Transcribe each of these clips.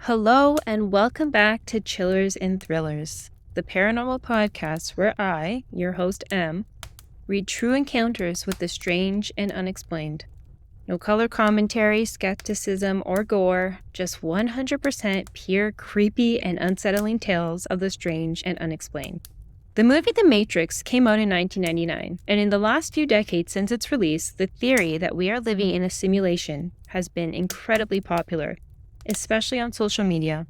Hello and welcome back to Chillers and Thrillers, the paranormal podcast where I, your host M, read true encounters with the strange and unexplained. No color commentary, skepticism, or gore, just 100% pure, creepy, and unsettling tales of the strange and unexplained. The movie The Matrix came out in 1999, and in the last few decades since its release, the theory that we are living in a simulation has been incredibly popular, especially on social media.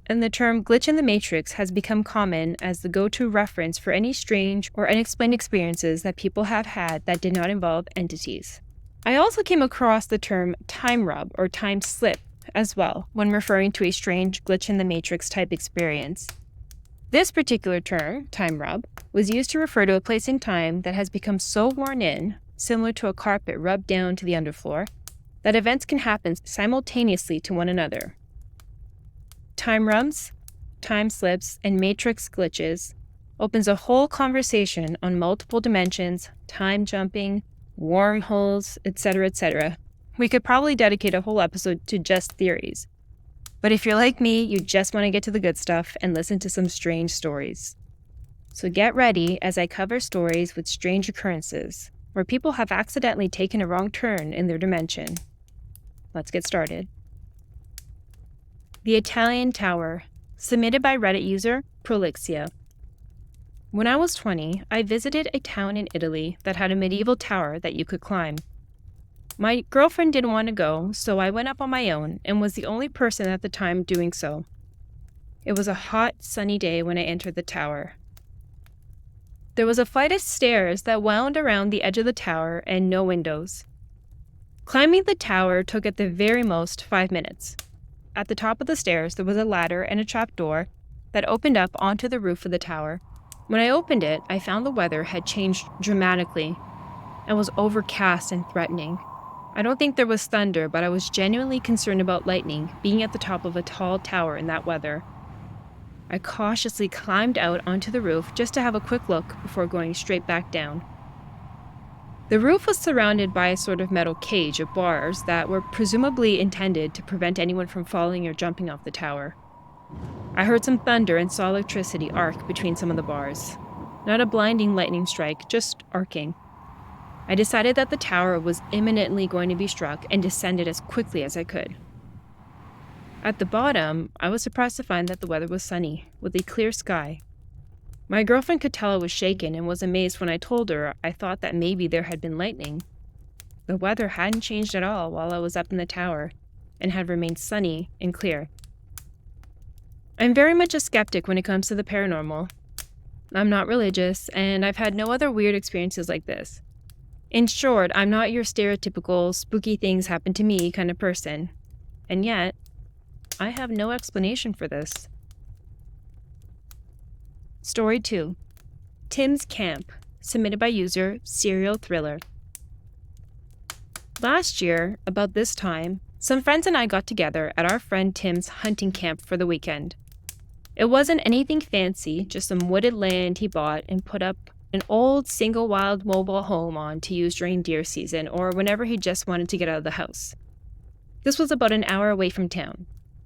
And the term glitch in the matrix has become common as the go-to reference for any strange or unexplained experiences that people have had that did not involve entities. I also came across the term time rub or time slip as well when referring to a strange glitch in the matrix type experience. This particular term, time rub, was used to refer to a place in time that has become so worn in, similar to a carpet rubbed down to the underfloor, that events can happen simultaneously to one another. Time rubs, time slips, and matrix glitches opens a whole conversation on multiple dimensions, time jumping, wormholes, etc., etc. We could probably dedicate a whole episode to just theories. But if you're like me, you just want to get to the good stuff and listen to some strange stories. So get ready as I cover stories with strange occurrences, where people have accidentally taken a wrong turn in their dimension. Let's get started. The Italian Tower, submitted by Reddit user Prolixia. When I was 20, I visited a town in Italy that had a medieval tower that you could climb. My girlfriend didn't want to go, so I went up on my own and was the only person at the time doing so. It was a hot, sunny day when I entered the tower. There was a flight of stairs that wound around the edge of the tower and no windows. Climbing the tower took at the very most 5 minutes. At the top of the stairs, there was a ladder and a trapdoor that opened up onto the roof of the tower. When I opened it, I found the weather had changed dramatically and was overcast and threatening. I don't think there was thunder, but I was genuinely concerned about lightning being at the top of a tall tower in that weather. I cautiously climbed out onto the roof just to have a quick look before going straight back down. The roof was surrounded by a sort of metal cage of bars that were presumably intended to prevent anyone from falling or jumping off the tower. I heard some thunder and saw electricity arc between some of the bars. Not a blinding lightning strike, just arcing. I decided that the tower was imminently going to be struck and descended as quickly as I could. At the bottom, I was surprised to find that the weather was sunny, with a clear sky. My girlfriend could tell I was shaken and was amazed when I told her I thought that maybe there had been lightning. The weather hadn't changed at all while I was up in the tower, and had remained sunny and clear. I'm very much a skeptic when it comes to the paranormal. I'm not religious, and I've had no other weird experiences like this. In short, I'm not your stereotypical spooky things happen to me kind of person. And yet, I have no explanation for this. Story 2. Tim's Camp, submitted by user Serial Thriller. Last year, about this time, some friends and I got together at our friend Tim's hunting camp for the weekend. It wasn't anything fancy, just some wooded land he bought and put up an old single wild mobile home on to use during deer season or whenever he just wanted to get out of the house. This was about an hour away from town.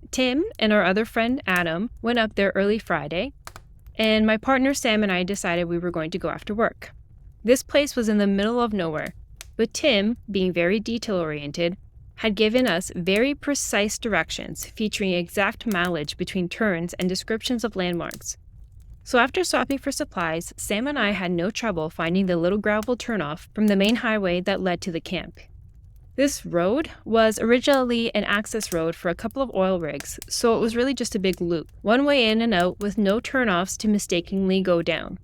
Tim and our other friend Adam went up there early Friday, and my partner Sam and I decided we were going to go after work. This place was in the middle of nowhere, but Tim, being very detail-oriented, had given us very precise directions featuring exact mileage between turns and descriptions of landmarks. So after stopping for supplies, Sam and I had no trouble finding the little gravel turnoff from the main highway that led to the camp. This road was originally an access road for a couple of oil rigs, so it was really just a big loop, one way in and out with no turnoffs to mistakenly go down.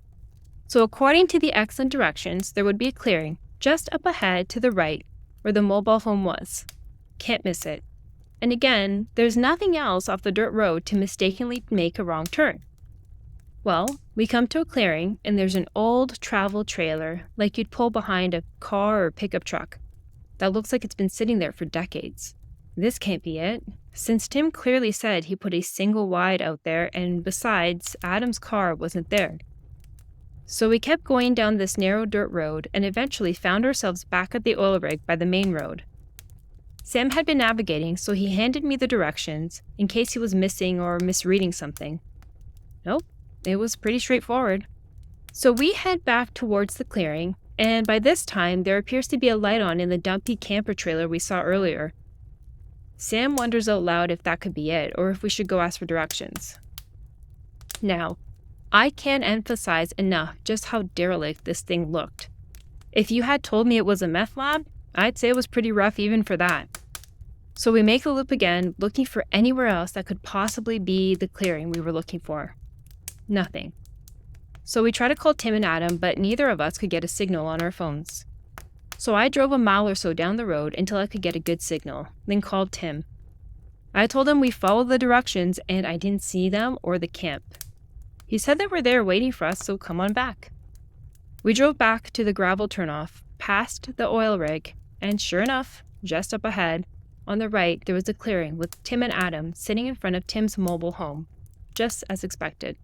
So according to the excellent directions, there would be a clearing just up ahead to the right where the mobile home was. Can't miss it. And again, there's nothing else off the dirt road to mistakenly make a wrong turn. Well, we come to a clearing, and there's an old travel trailer, like you'd pull behind a car or pickup truck, that looks like it's been sitting there for decades. This can't be it, since Tim clearly said he put a single wide out there, and besides, Adam's car wasn't there. So we kept going down this narrow dirt road, and eventually found ourselves back at the oil rig by the main road. Sam had been navigating, so he handed me the directions in case he was missing or misreading something. Nope, it was pretty straightforward. So we head back towards the clearing, and by this time there appears to be a light on in the dumpy camper trailer we saw earlier. Sam wonders out loud if that could be it, or if we should go ask for directions. Now, I can't emphasize enough just how derelict this thing looked. If you had told me it was a meth lab, I'd say it was pretty rough even for that. So we make the loop again, looking for anywhere else that could possibly be the clearing we were looking for. Nothing. So we try to call Tim and Adam, but neither of us could get a signal on our phones. So I drove a mile or so down the road until I could get a good signal, then called Tim. I told him we followed the directions and I didn't see them or the camp. He said they were there waiting for us, so come on back. We drove back to the gravel turnoff, past the oil rig, and sure enough, just up ahead, on the right, there was a clearing with Tim and Adam sitting in front of Tim's mobile home, just as expected.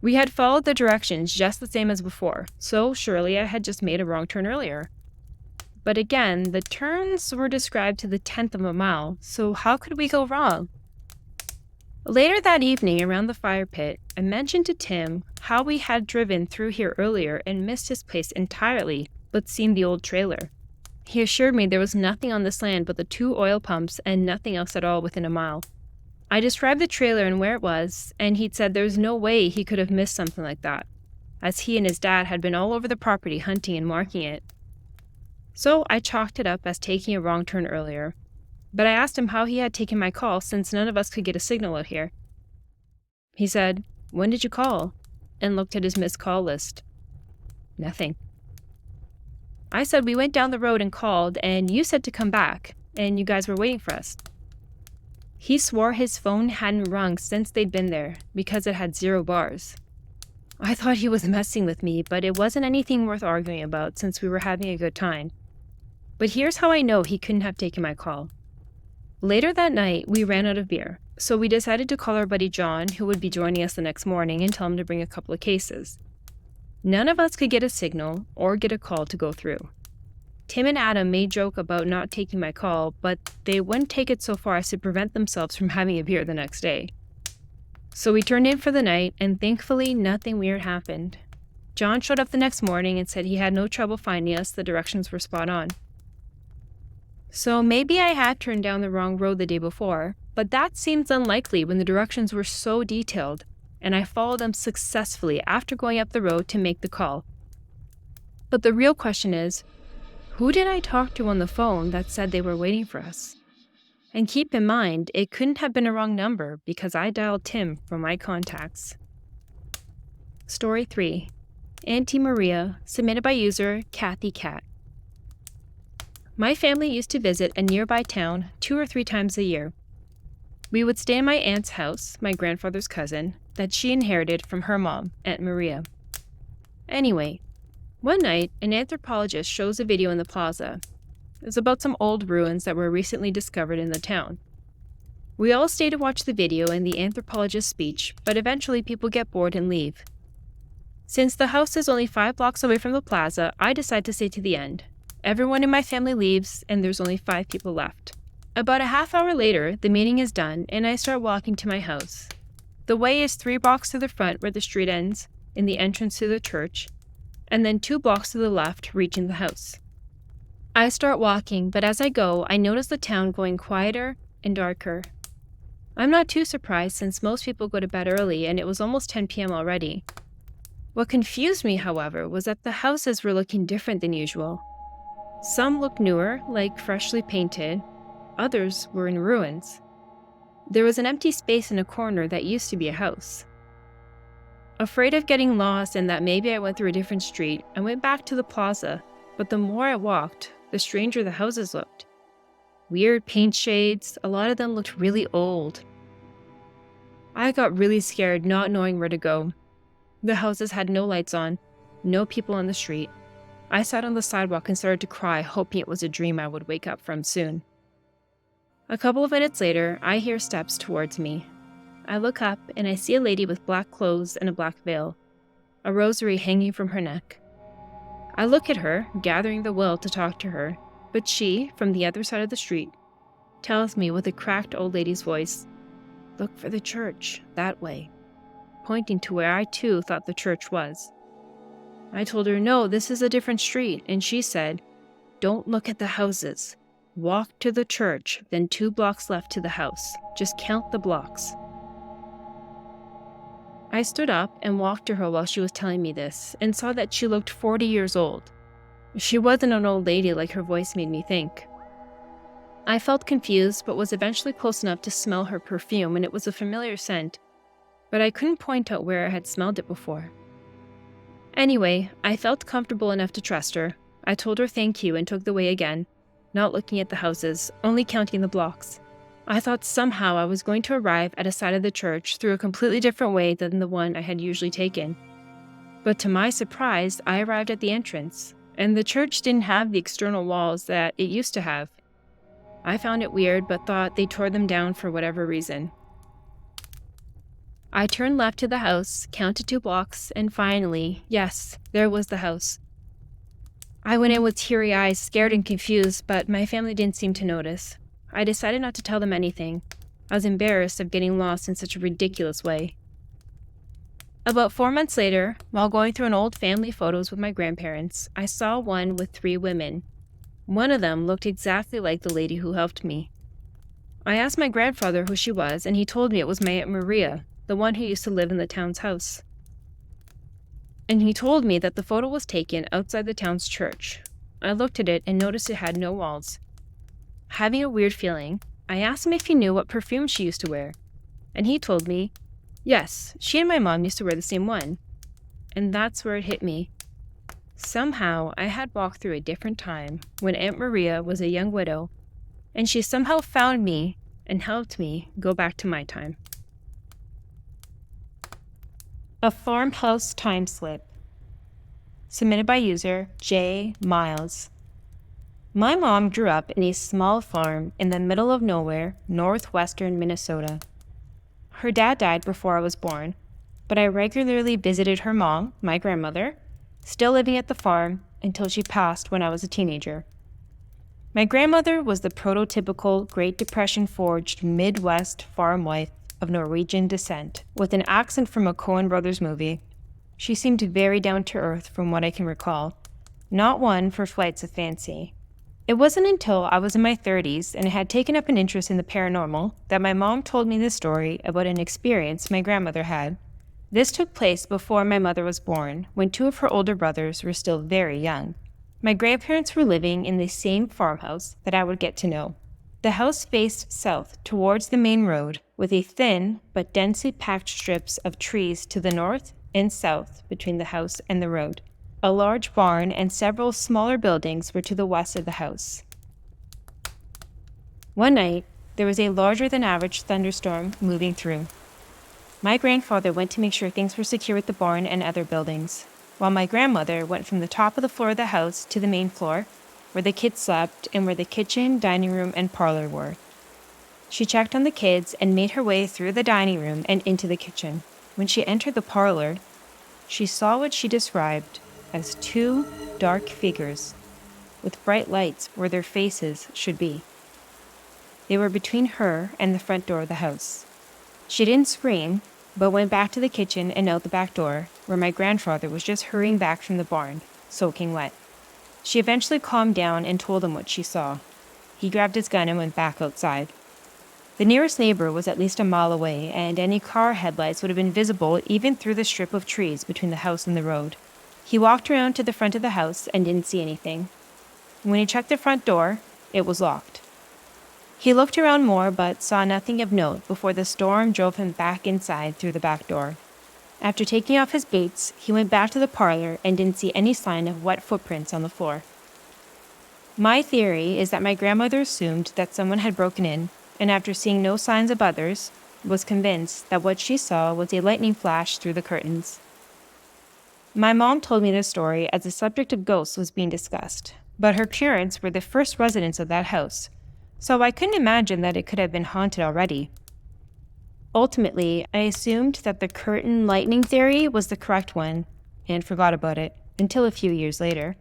We had followed the directions just the same as before, so surely I had just made a wrong turn earlier. But again, the turns were described to the 10th of a mile, so how could we go wrong? Later that evening, around the fire pit, I mentioned to Tim how we had driven through here earlier and missed his place entirely, but seen the old trailer. He assured me there was nothing on this land but the 2 oil pumps and nothing else at all within a mile. I described the trailer and where it was, and he'd said there was no way he could have missed something like that, as he and his dad had been all over the property hunting and marking it. So I chalked it up as taking a wrong turn earlier, but I asked him how he had taken my call since none of us could get a signal out here. He said, "When did you call?" and looked at his missed call list. Nothing. I said we went down the road and called, and you said to come back, and you guys were waiting for us. He swore his phone hadn't rung since they'd been there, because it had 0 bars. I thought he was messing with me, but it wasn't anything worth arguing about since we were having a good time. But here's how I know he couldn't have taken my call. Later that night, we ran out of beer, so we decided to call our buddy John, who would be joining us the next morning, and tell him to bring a couple of cases. None of us could get a signal or get a call to go through. Tim and Adam made joke about not taking my call, but they wouldn't take it so far as to prevent themselves from having a beer the next day. So we turned in for the night, and thankfully nothing weird happened. John showed up the next morning and said he had no trouble finding us, the directions were spot on. So maybe I had turned down the wrong road the day before, but that seems unlikely when the directions were so detailed, and I followed them successfully after going up the road to make the call. But the real question is, who did I talk to on the phone that said they were waiting for us? And keep in mind, it couldn't have been a wrong number because I dialed Tim from my contacts. Story 3. Aunty Maria, submitted by user Kathy Cat. My family used to visit a nearby town 2 or 3 times a year. We would stay in my aunt's house, my grandfather's cousin, that she inherited from her mom, Aunt Maria. Anyway, one night, an anthropologist shows a video in the plaza. It was about some old ruins that were recently discovered in the town. We all stay to watch the video and the anthropologist's speech, but eventually people get bored and leave. Since the house is only 5 blocks away from the plaza, I decide to stay to the end. Everyone in my family leaves, and there's only 5 people left. About a half hour later, the meeting is done, and I start walking to my house. The way is 3 blocks to the front where the street ends, in the entrance to the church, and then 2 blocks to the left, reaching the house. I start walking, but as I go, I notice the town going quieter and darker. I'm not too surprised since most people go to bed early, and it was almost 10 p.m. already. What confused me, however, was that the houses were looking different than usual. Some looked newer, like freshly painted. Others were in ruins. There was an empty space in a corner that used to be a house. Afraid of getting lost and that maybe I went through a different street, I went back to the plaza, but the more I walked, the stranger the houses looked. Weird paint shades, a lot of them looked really old. I got really scared, not knowing where to go. The houses had no lights on, no people on the street. I sat on the sidewalk and started to cry, hoping it was a dream I would wake up from soon. A couple of minutes later, I hear steps towards me. I look up and I see a lady with black clothes and a black veil, a rosary hanging from her neck. I look at her, gathering the will to talk to her, but she, from the other side of the street, tells me with a cracked old lady's voice, "Look for the church, that way," pointing to where I too thought the church was. I told her, "No, this is a different street," and she said, "Don't look at the houses. Walk to the church, then 2 blocks left to the house. Just count the blocks." I stood up and walked to her while she was telling me this, and saw that she looked 40 years old. She wasn't an old lady like her voice made me think. I felt confused, but was eventually close enough to smell her perfume, and it was a familiar scent, but I couldn't point out where I had smelled it before. Anyway, I felt comfortable enough to trust her. I told her thank you and took the way again, not looking at the houses, only counting the blocks. I thought somehow I was going to arrive at a side of the church through a completely different way than the one I had usually taken. But to my surprise, I arrived at the entrance, and the church didn't have the external walls that it used to have. I found it weird, but thought they tore them down for whatever reason. I turned left to the house, counted 2 blocks, and finally, yes, there was the house. I went in with teary eyes, scared and confused, but my family didn't seem to notice. I decided not to tell them anything. I was embarrassed of getting lost in such a ridiculous way. About 4 months later, while going through an old family photos with my grandparents, I saw one with 3 women. One of them looked exactly like the lady who helped me. I asked my grandfather who she was, and he told me it was my Aunt Maria, the one who used to live in the town's house. And he told me that the photo was taken outside the town's church. I looked at it and noticed it had no walls. Having a weird feeling, I asked him if he knew what perfume she used to wear, and he told me, yes, she and my mom used to wear the same one. And that's where it hit me. Somehow, I had walked through a different time when Aunt Maria was a young widow, and she somehow found me and helped me go back to my time. A farmhouse time slip. Submitted by user J. Miles. My mom grew up in a small farm in the middle of nowhere, northwestern Minnesota. Her dad died before I was born, but I regularly visited her mom, my grandmother, still living at the farm until she passed when I was a teenager. My grandmother was the prototypical Great Depression-forged Midwest farm wife of Norwegian descent, with an accent from a Coen Brothers movie. She seemed very down-to-earth from what I can recall, not one for flights of fancy. It wasn't until I was in my 30s and had taken up an interest in the paranormal that my mom told me this story about an experience my grandmother had. This took place before my mother was born, when 2 of her older brothers were still very young. My grandparents were living in the same farmhouse that I would get to know. The house faced south towards the main road, with a thin but densely packed strips of trees to the north and south between the house and the road. A large barn and several smaller buildings were to the west of the house. One night, there was a larger-than-average thunderstorm moving through. My grandfather went to make sure things were secure at the barn and other buildings, while my grandmother went from the top of the floor of the house to the main floor, where the kids slept and where the kitchen, dining room, and parlor were. She checked on the kids and made her way through the dining room and into the kitchen. When she entered the parlor, she saw what she described as 2 dark figures with bright lights where their faces should be. They were between her and the front door of the house. She didn't scream, but went back to the kitchen and out the back door, where my grandfather was just hurrying back from the barn, soaking wet. She eventually calmed down and told him what she saw. He grabbed his gun and went back outside. The nearest neighbor was at least a mile away, and any car headlights would have been visible even through the strip of trees between the house and the road. He walked around to the front of the house and didn't see anything. When he checked the front door, it was locked. He looked around more but saw nothing of note before the storm drove him back inside through the back door. After taking off his boots, he went back to the parlor and didn't see any sign of wet footprints on the floor. My theory is that my grandmother assumed that someone had broken in, and after seeing no signs of others, was convinced that what she saw was a lightning flash through the curtains. My mom told me this story as the subject of ghosts was being discussed, but her parents were the first residents of that house, so I couldn't imagine that it could have been haunted already. Ultimately, I assumed that the curtain lightning theory was the correct one, and forgot about it until a few years later.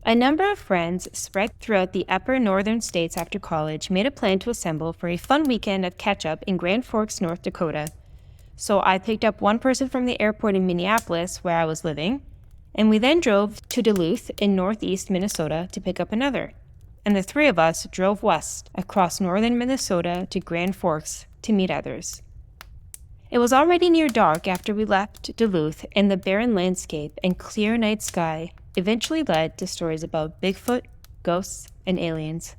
A number of friends spread throughout the upper northern states after college made a plan to assemble for a fun weekend of catch-up in Grand Forks, North Dakota. So I picked up one person from the airport in Minneapolis, where I was living, and we then drove to Duluth in northeast Minnesota to pick up another. And the three of us drove west across northern Minnesota to Grand Forks to meet others. It was already near dark after we left Duluth, and the barren landscape and clear night sky eventually led to stories about Bigfoot, ghosts, and aliens.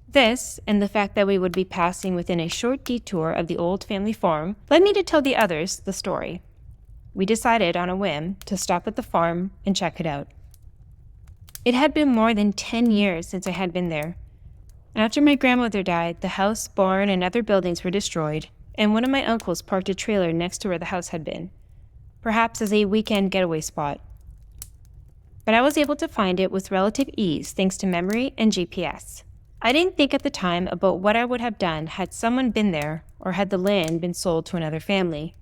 This, and the fact that we would be passing within a short detour of the old family farm, led me to tell the others the story. We decided on a whim to stop at the farm and check it out. It had been more than 10 years since I had been there. After my grandmother died, the house, barn, and other buildings were destroyed, and one of my uncles parked a trailer next to where the house had been, perhaps as a weekend getaway spot. But I was able to find it with relative ease thanks to memory and GPS. I didn't think at the time about what I would have done had someone been there or had the land been sold to another family.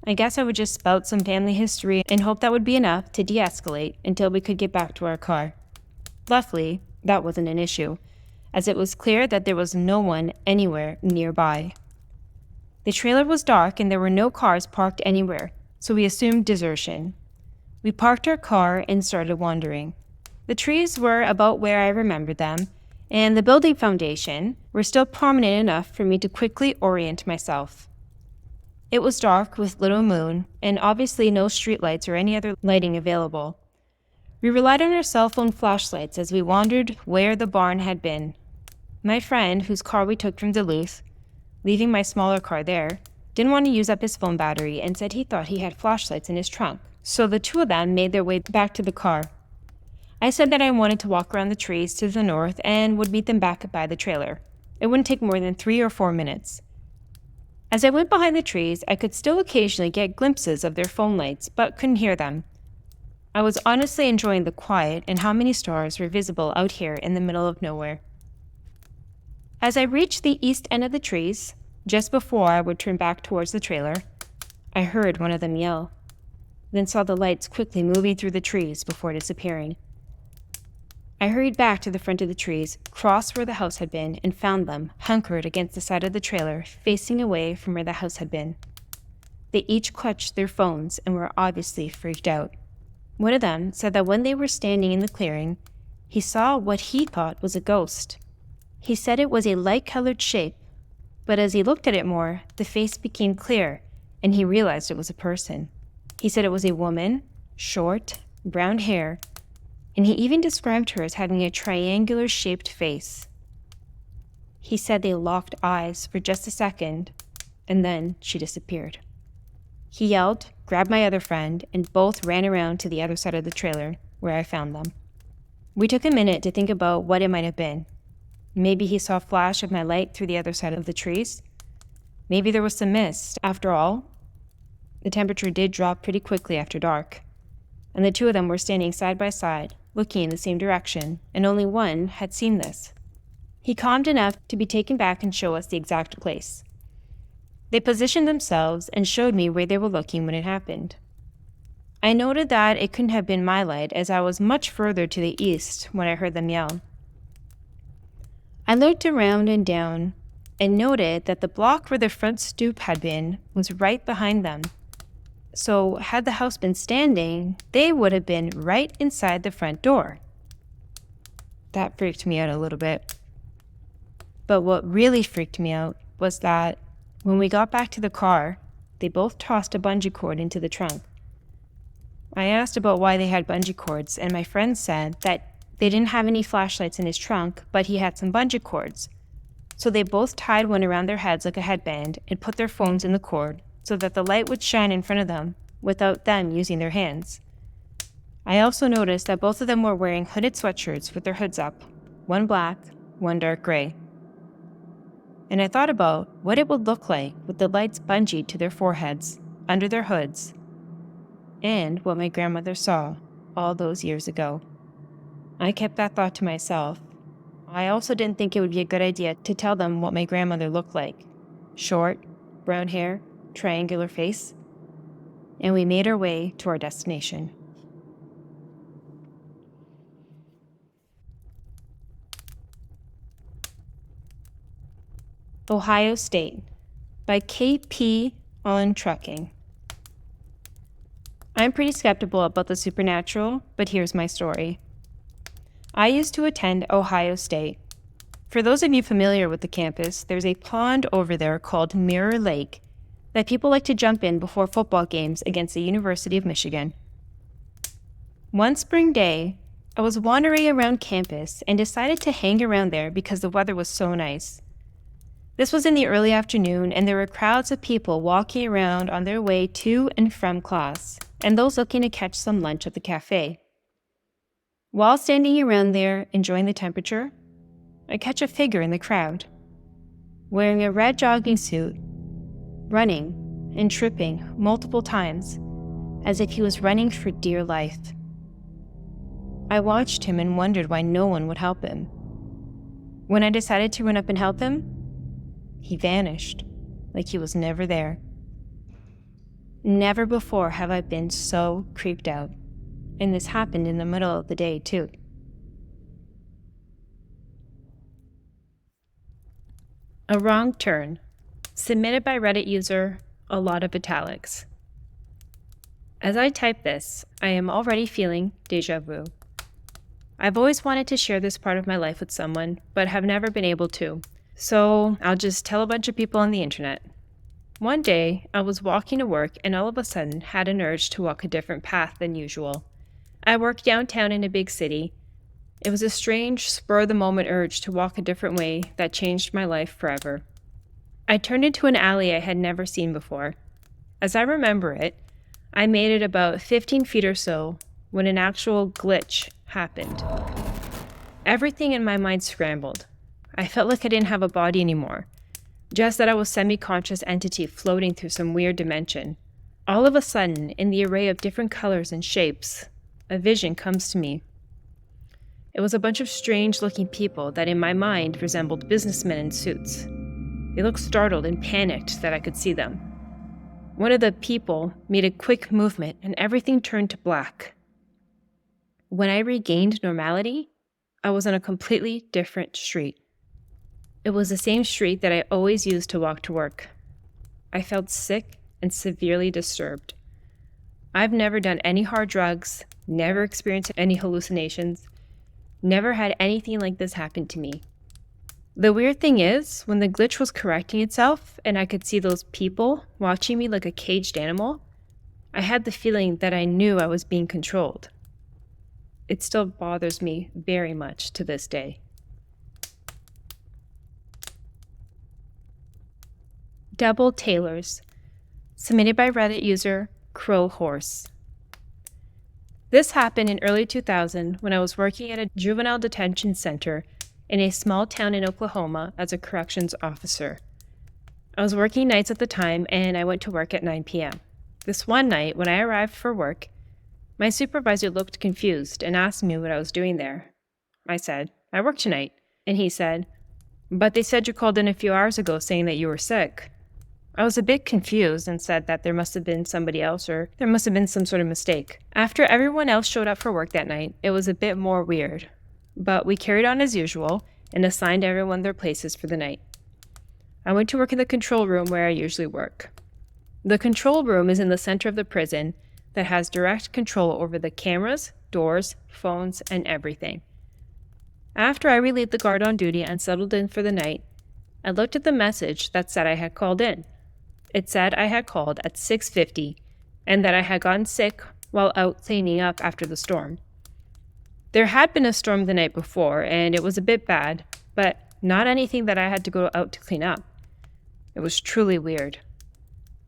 I guess I would just spout some family history and hope that would be enough to de-escalate until we could get back to our car. Luckily, that wasn't an issue, as it was clear that there was no one anywhere nearby. The trailer was dark and there were no cars parked anywhere, so we assumed desertion. We parked our car and started wandering. The trees were about where I remembered them, and the building foundation were still prominent enough for me to quickly orient myself. It was dark with little moon, and obviously no streetlights or any other lighting available. We relied on our cell phone flashlights as we wandered where the barn had been. My friend, whose car we took from Duluth, leaving my smaller car there, didn't want to use up his phone battery and said he thought he had flashlights in his trunk, so the two of them made their way back to the car. I said that I wanted to walk around the trees to the north and would meet them back by the trailer. It wouldn't take more than 3 or 4 minutes. As I went behind the trees, I could still occasionally get glimpses of their phone lights, but couldn't hear them. I was honestly enjoying the quiet and how many stars were visible out here in the middle of nowhere. As I reached the east end of the trees, just before I would turn back towards the trailer, I heard one of them yell, then saw the lights quickly moving through the trees before disappearing. I hurried back to the front of the trees, crossed where the house had been, and found them hunkered against the side of the trailer, facing away from where the house had been. They each clutched their phones and were obviously freaked out. One of them said that when they were standing in the clearing, he saw what he thought was a ghost. He said it was a light-colored shape, but as he looked at it more, the face became clear, and he realized it was a person. He said it was a woman, short, brown hair, and he even described her as having a triangular-shaped face. He said they locked eyes for just a second, and then she disappeared. He yelled, grabbed my other friend, and both ran around to the other side of the trailer, where I found them. We took a minute to think about what it might have been. Maybe he saw a flash of my light through the other side of the trees. Maybe there was some mist. After all, the temperature did drop pretty quickly after dark, and the two of them were standing side by side, looking in the same direction, and only one had seen this. He calmed enough to be taken back and show us the exact place. They positioned themselves and showed me where they were looking when it happened. I noted that it couldn't have been my light, as I was much further to the east when I heard them yell. I looked around and down and noted that the block where the front stoop had been was right behind them. So had the house been standing, they would have been right inside the front door. That freaked me out a little bit. But what really freaked me out was that when we got back to the car, they both tossed a bungee cord into the trunk. I asked about why they had bungee cords, and my friend said that they didn't have any flashlights in his trunk, but he had some bungee cords. So they both tied one around their heads like a headband and put their phones in the cord so that the light would shine in front of them without them using their hands. I also noticed that both of them were wearing hooded sweatshirts with their hoods up, one black, one dark gray. And I thought about what it would look like with the lights bungeed to their foreheads, under their hoods, and what my grandmother saw all those years ago. I kept that thought to myself. I also didn't think it would be a good idea to tell them what my grandmother looked like. Short, brown hair, triangular face. And we made our way to our destination. Ohio State by K.P. on Trucking. I'm pretty skeptical about the supernatural, but here's my story. I used to attend Ohio State. For those of you familiar with the campus, there's a pond over there called Mirror Lake that people like to jump in before football games against the University of Michigan. One spring day, I was wandering around campus and decided to hang around there because the weather was so nice. This was in the early afternoon, and there were crowds of people walking around on their way to and from class, and those looking to catch some lunch at the cafe. While standing around there, enjoying the temperature, I catch a figure in the crowd, wearing a red jogging suit, running and tripping multiple times, as if he was running for dear life. I watched him and wondered why no one would help him. When I decided to run up and help him, he vanished, like he was never there. Never before have I been so creeped out, and this happened in the middle of the day, too. A Wrong Turn, submitted by Reddit user, a lot of italics. As I type this, I am already feeling déjà vu. I've always wanted to share this part of my life with someone, but have never been able to. So I'll just tell a bunch of people on the internet. One day, I was walking to work and all of a sudden had an urge to walk a different path than usual. I work downtown in a big city. It was a strange, spur-of-the-moment urge to walk a different way that changed my life forever. I turned into an alley I had never seen before. As I remember it, I made it about 15 feet or so when an actual glitch happened. Everything in my mind scrambled. I felt like I didn't have a body anymore, just that I was a semi-conscious entity floating through some weird dimension. All of a sudden, in the array of different colors and shapes, a vision comes to me. It was a bunch of strange-looking people that in my mind resembled businessmen in suits. They looked startled and panicked that I could see them. One of the people made a quick movement and everything turned to black. When I regained normality, I was on a completely different street. It was the same street that I always used to walk to work. I felt sick and severely disturbed. I've never done any hard drugs, never experienced any hallucinations, never had anything like this happen to me. The weird thing is, when the glitch was correcting itself and I could see those people watching me like a caged animal, I had the feeling that I knew I was being controlled. It still bothers me very much to this day. Double Tailors, submitted by Reddit user Crow Horse. This happened in early 2000 when I was working at a juvenile detention center in a small town in Oklahoma as a corrections officer. I was working nights at the time and I went to work at 9 p.m. This one night, when I arrived for work, my supervisor looked confused and asked me what I was doing there. I said, "I work tonight." And he said, "But they said you called in a few hours ago saying that you were sick." I was a bit confused and said that there must have been somebody else or there must have been some sort of mistake. After everyone else showed up for work that night, it was a bit more weird. But we carried on as usual and assigned everyone their places for the night. I went to work in the control room where I usually work. The control room is in the center of the prison that has direct control over the cameras, doors, phones, and everything. After I relieved the guard on duty and settled in for the night, I looked at the message that said I had called in. It said I had called at 6:50 and that I had gotten sick while out cleaning up after the storm. There had been a storm the night before and it was a bit bad, but not anything that I had to go out to clean up. It was truly weird.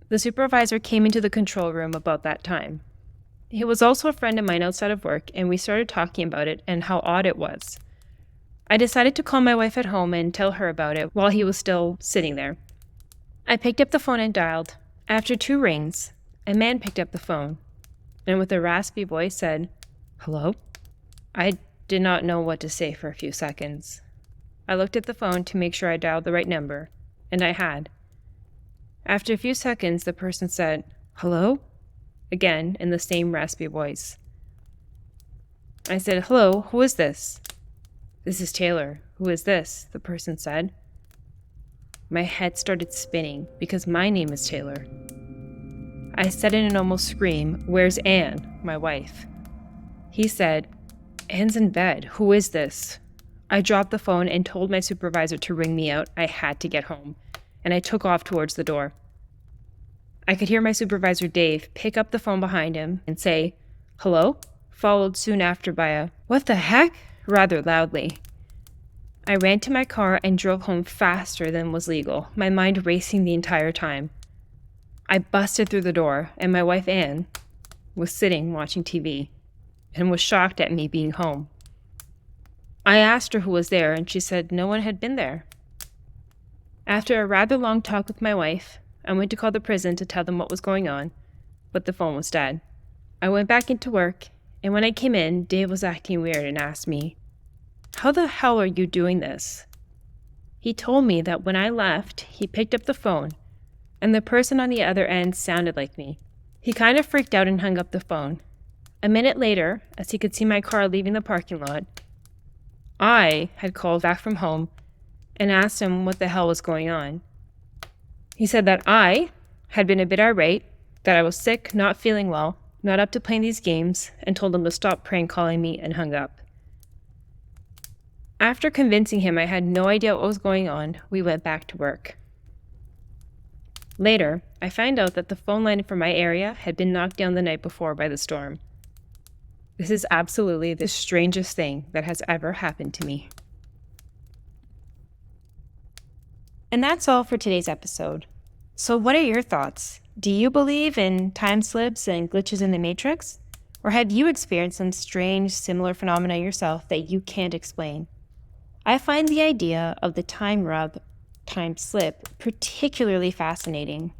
The supervisor came into the control room about that time. He was also a friend of mine outside of work and we started talking about it and how odd it was. I decided to call my wife at home and tell her about it while he was still sitting there. I picked up the phone and dialed. After 2 rings, a man picked up the phone and with a raspy voice said, "Hello?" I did not know what to say for a few seconds. I looked at the phone to make sure I dialed the right number, and I had. After a few seconds, the person said, "Hello?" again in the same raspy voice. I said, "Hello, who is this?" "This is Taylor. Who is this?" the person said. my head started spinning because my name is Taylor. I said in an almost scream, "Where's Anne, my wife?" He said, "Anne's in bed. Who is this?" I dropped the phone and told my supervisor to ring me out. I had to get home, and I took off towards the door. I could hear my supervisor, Dave, pick up the phone behind him and say, "Hello?" followed soon after by a, "What the heck?" rather loudly. I ran to my car and drove home faster than was legal, my mind racing the entire time. I busted through the door, and my wife, Anne, was sitting watching TV and was shocked at me being home. I asked her who was there, and she said no one had been there. After a rather long talk with my wife, I went to call the prison to tell them what was going on, but the phone was dead. I went back into work, and when I came in, Dave was acting weird and asked me, "How the hell are you doing this?" He told me that when I left, he picked up the phone, and the person on the other end sounded like me. He kind of freaked out and hung up the phone. A minute later, as he could see my car leaving the parking lot, I had called back from home and asked him what the hell was going on. He said that I had been a bit irate, that I was sick, not feeling well, not up to playing these games, and told him to stop prank calling me and hung up. After convincing him I had no idea what was going on, we went back to work. Later, I found out that the phone line for my area had been knocked down the night before by the storm. This is absolutely the strangest thing that has ever happened to me. And that's all for today's episode. So what are your thoughts? Do you believe in time slips and glitches in the Matrix? Or have you experienced some strange, similar phenomena yourself that you can't explain? I find the idea of the time rub, time slip, particularly fascinating.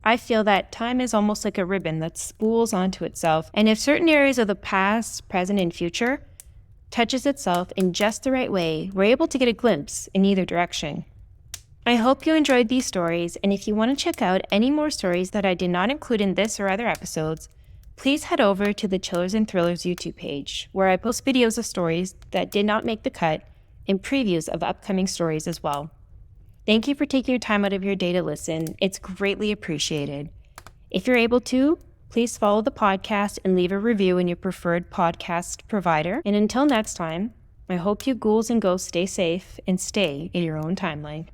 I feel that time is almost like a ribbon that spools onto itself, and if certain areas of the past, present, and future touches itself in just the right way, we're able to get a glimpse in either direction. I hope you enjoyed these stories, and if you want to check out any more stories that I did not include in this or other episodes, please head over to the Chillers and Thrillers YouTube page, where I post videos of stories that did not make the cut and previews of upcoming stories as well. Thank you for taking your time out of your day to listen. It's greatly appreciated. If you're able to, please follow the podcast and leave a review in your preferred podcast provider. And until next time, I hope you ghouls and ghosts stay safe and stay in your own timeline.